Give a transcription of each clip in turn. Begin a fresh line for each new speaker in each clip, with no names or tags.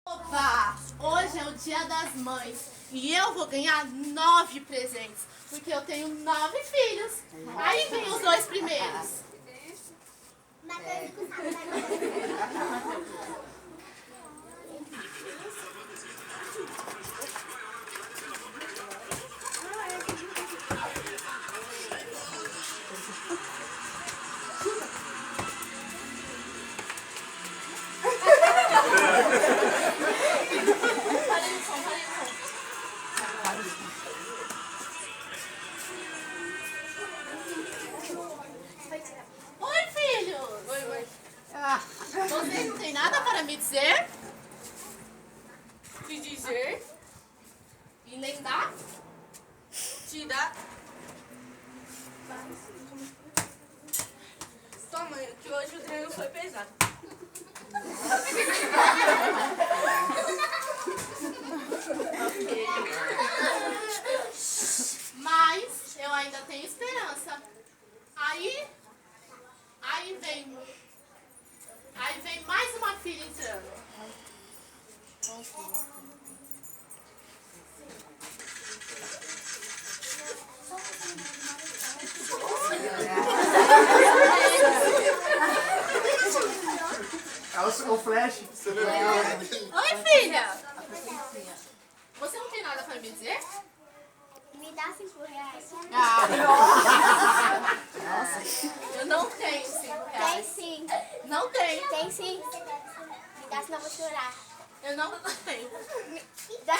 Opa! Hoje é o Dia das Mães e eu vou ganhar 9 presentes, porque eu tenho 9 filhos. Aí vem os 2 primeiros. Oi, filhos! Oi. Vocês não têm nada para me dizer?
Te dizer,
E nem dar?
te dar. Tua mãe, que hoje o treino foi pesado.
Mas eu ainda tenho esperança. Aí vem mais uma filha entrando.
O flash.
Oi, filha! Você não tem nada para me dizer?
Me dá R$5.
Eu não tenho 5
Tem
reais.
sim.
Não tenho.
Tem sim. Me dá, senão eu vou chorar.
Eu não tenho.
Me dá.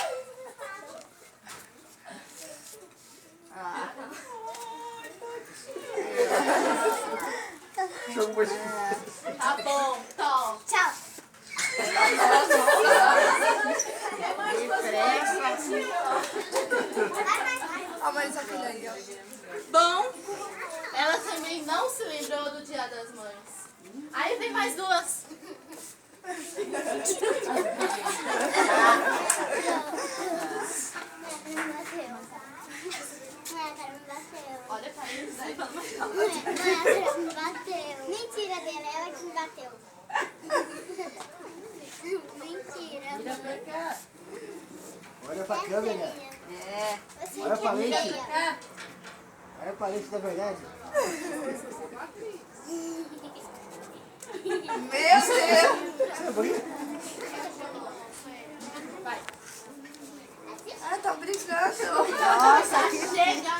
Jogo mais
Tá bom, toma.
Tchau.
Bom, ela também não se lembrou do Dia das Mães. Aí vem mais duas.
Me bateu. Mãe, a cara me bateu.
Olha pra eles aí, fala mais calma.
Mãe, a cara me bateu. Mentira dela, ela que me bateu. Mentira.
Olha pra câmera.
Você
Olha pra
que é
lente.
feia.
Olha pra lente da verdade.
Meu Deus!
Você é bonito?
Vai.
Ah, tá brincando.
Nossa, chega.